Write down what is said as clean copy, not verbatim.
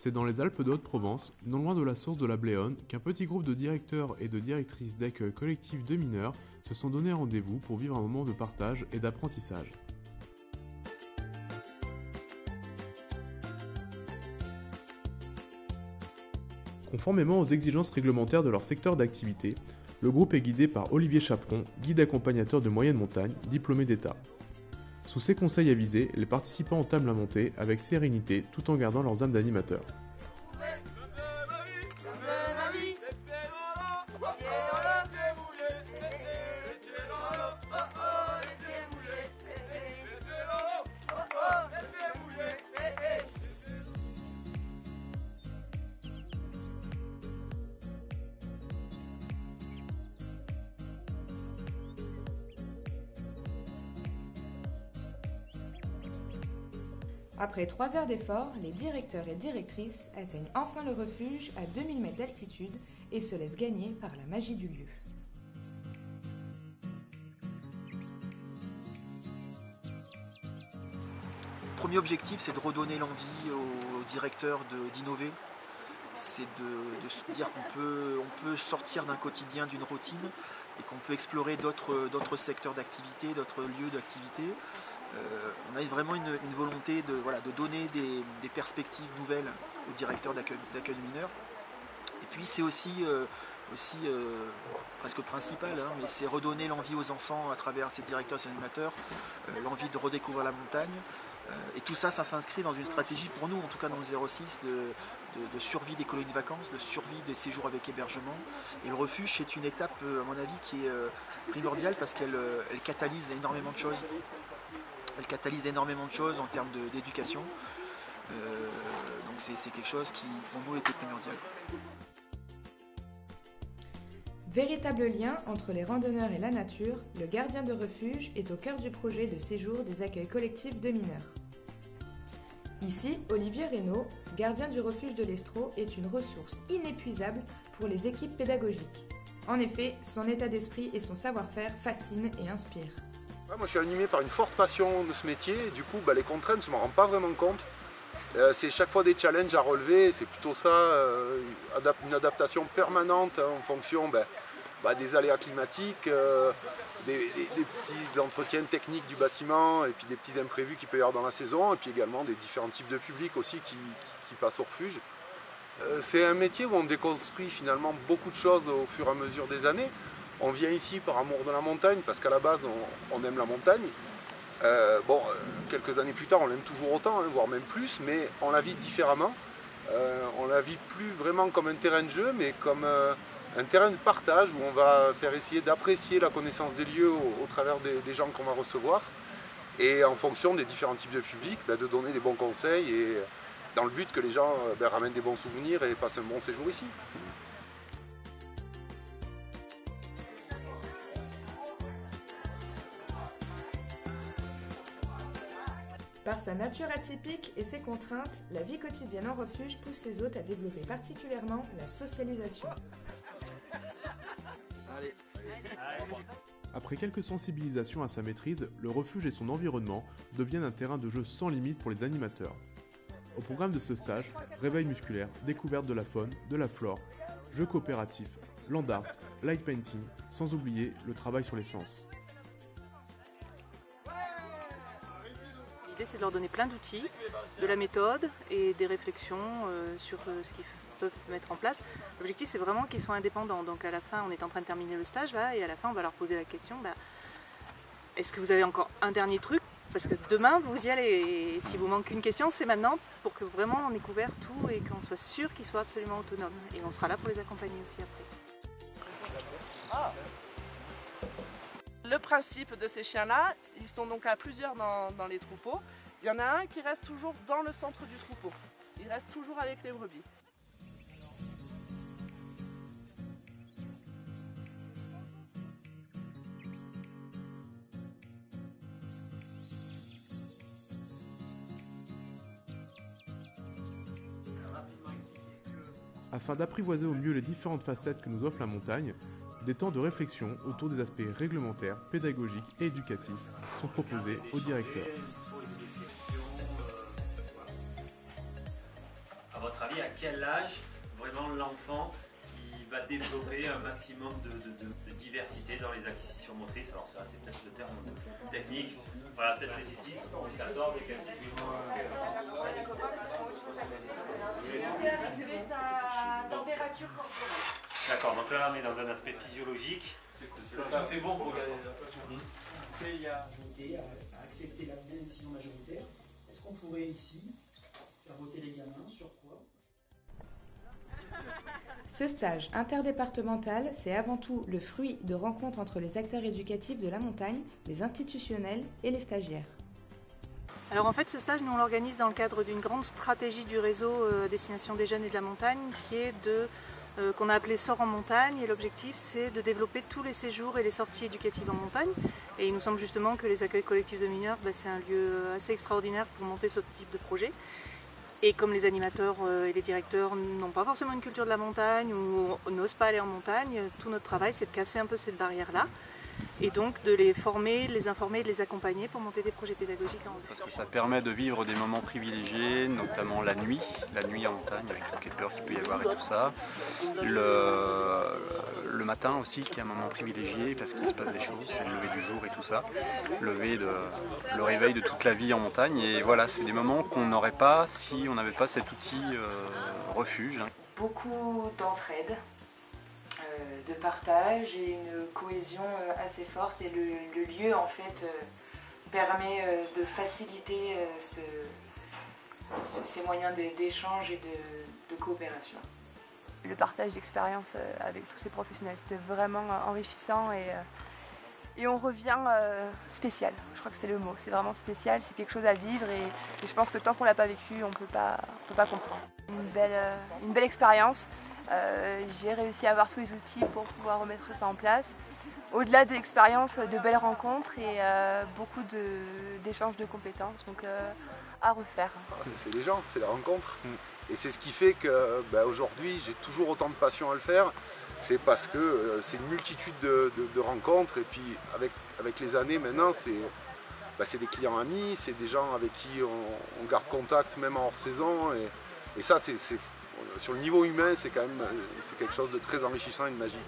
C'est dans les Alpes de Haute-Provence, non loin de la source de la Bléone, qu'un petit groupe de directeurs et de directrices d'accueil collectif de mineurs se sont donné rendez-vous pour vivre un moment de partage et d'apprentissage. Conformément aux exigences réglementaires de leur secteur d'activité, le groupe est guidé par Olivier Chaperon, guide accompagnateur de moyenne montagne, diplômé d'État. Sous ses conseils avisés, les participants entament la montée avec sérénité tout en gardant leurs âmes d'animateurs. Après 3 heures d'effort, les directeurs et directrices atteignent enfin le refuge à 2000 mètres d'altitude et se laissent gagner par la magie du lieu. Le premier objectif, c'est de redonner l'envie aux directeurs d'innover. C'est de se dire qu'on peut sortir d'un quotidien, d'une routine, et qu'on peut explorer d'autres secteurs d'activité, d'autres lieux d'activité. On a vraiment une volonté de donner des perspectives nouvelles aux directeurs d'accueil de mineurs. Et puis c'est aussi presque principal, hein, mais c'est redonner l'envie aux enfants à travers ces directeurs, ces animateurs, l'envie de redécouvrir la montagne. Et tout ça, ça s'inscrit dans une stratégie pour nous, en tout cas dans le 06, de survie des colonies de vacances, de survie des séjours avec hébergement. Et le refuge, c'est une étape, à mon avis, qui est primordiale parce qu'elle catalyse énormément de choses. Elle catalyse énormément de choses en termes d'éducation. Donc c'est quelque chose qui, pour nous, était primordial. Véritable lien entre les randonneurs et la nature, le gardien de refuge est au cœur du projet de séjour des accueils collectifs de mineurs. Ici, Olivier Reynaud, gardien du refuge de l'Estro, est une ressource inépuisable pour les équipes pédagogiques. En effet, son état d'esprit et son savoir-faire fascinent et inspirent. Ouais, moi je suis animé par une forte passion de ce métier et du coup les contraintes je ne m'en rends pas vraiment compte. C'est chaque fois des challenges à relever, c'est plutôt ça, une adaptation permanente en fonction des aléas climatiques, des petits entretiens techniques du bâtiment et puis des petits imprévus qu'il peut y avoir dans la saison et puis également des différents types de publics aussi qui passent au refuge. C'est un métier où on déconstruit finalement beaucoup de choses au fur et à mesure des années. On vient ici par amour de la montagne parce qu'à la base on aime la montagne. Quelques années plus tard on l'aime toujours autant, voire même plus, mais on la vit différemment. On la vit plus vraiment comme un terrain de jeu, mais comme un terrain de partage où on va faire essayer d'apprécier la connaissance des lieux au travers des gens qu'on va recevoir et en fonction des différents types de publics, de donner des bons conseils et dans le but que les gens ramènent des bons souvenirs et passent un bon séjour ici. Par sa nature atypique et ses contraintes, la vie quotidienne en refuge pousse ses hôtes à développer particulièrement la socialisation. Après quelques sensibilisations à sa maîtrise, le refuge et son environnement deviennent un terrain de jeu sans limite pour les animateurs. Au programme de ce stage, réveil musculaire, découverte de la faune, de la flore, jeux coopératifs, land art, light painting, sans oublier le travail sur les sens. L'idée, c'est de leur donner plein d'outils, de la méthode et des réflexions sur ce qu'ils peuvent mettre en place. L'objectif, c'est vraiment qu'ils soient indépendants. Donc à la fin, on est en train de terminer le stage là, et à la fin, on va leur poser la question, est-ce que vous avez encore un dernier truc? Parce que demain, vous y allez. Et si vous manque une question, c'est maintenant pour que vraiment on ait couvert tout et qu'on soit sûr qu'ils soient absolument autonomes. Et on sera là pour les accompagner aussi après. Le principe de ces chiens-là, ils sont donc à plusieurs dans les troupeaux. Il y en a un qui reste toujours dans le centre du troupeau. Il reste toujours avec les brebis. Afin d'apprivoiser au mieux les différentes facettes que nous offre la montagne, des temps de réflexion autour des aspects réglementaires, pédagogiques et éducatifs sont proposés aux directeurs. À votre avis, quel âge vraiment l'enfant va développer un maximum de diversité dans les acquisitions motrices. Alors ça, c'est peut-être le terme technique. Voilà, peut-être les 10, 11, 14 et quelques sa température corporelle. D'accord, donc là on est dans un aspect physiologique. C'est bon pour gagner. Il y a voté à accepter la décision majoritaire. Est-ce qu'on pourrait ici faire voter les gamins sur quoi? Ce stage interdépartemental, c'est avant tout le fruit de rencontres entre les acteurs éducatifs de la montagne, les institutionnels et les stagiaires. Alors en fait ce stage nous on l'organise dans le cadre d'une grande stratégie du réseau destination des jeunes et de la montagne qui est qu'on a appelé Sort en montagne, et l'objectif c'est de développer tous les séjours et les sorties éducatives en montagne, et il nous semble justement que les accueils collectifs de mineurs c'est un lieu assez extraordinaire pour monter ce type de projet. Et comme les animateurs et les directeurs n'ont pas forcément une culture de la montagne ou n'osent pas aller en montagne, tout notre travail c'est de casser un peu cette barrière-là et donc de les former, de les informer, de les accompagner pour monter des projets pédagogiques en montagne. Parce que ça permet de vivre des moments privilégiés, notamment la nuit en montagne avec toutes les peurs qu'il peut y avoir et tout ça. Le matin aussi qui est un moment privilégié parce qu'il se passe des choses, c'est le lever du jour et tout ça. Le réveil de toute la vie en montagne, et voilà, c'est des moments qu'on n'aurait pas si on n'avait pas cet outil refuge. Beaucoup d'entraide, de partage et une cohésion assez forte, et le lieu en fait permet de faciliter ces moyens d'échange et de coopération. Le partage d'expérience avec tous ces professionnels, c'était vraiment enrichissant et on revient spécial. Je crois que c'est le mot, c'est vraiment spécial, c'est quelque chose à vivre et je pense que tant qu'on l'a pas vécu, on peut pas comprendre. Une belle expérience. J'ai réussi à avoir tous les outils pour pouvoir remettre ça en place. Au-delà de l'expérience, de belles rencontres et beaucoup d'échanges de compétences, donc à refaire. C'est les gens, c'est la rencontre. Et c'est ce qui fait que aujourd'hui j'ai toujours autant de passion à le faire. C'est parce que c'est une multitude de rencontres, et puis avec les années maintenant c'est des clients amis, c'est des gens avec qui on garde contact même en hors saison, et ça c'est sur le niveau humain c'est quelque chose de très enrichissant et de magique.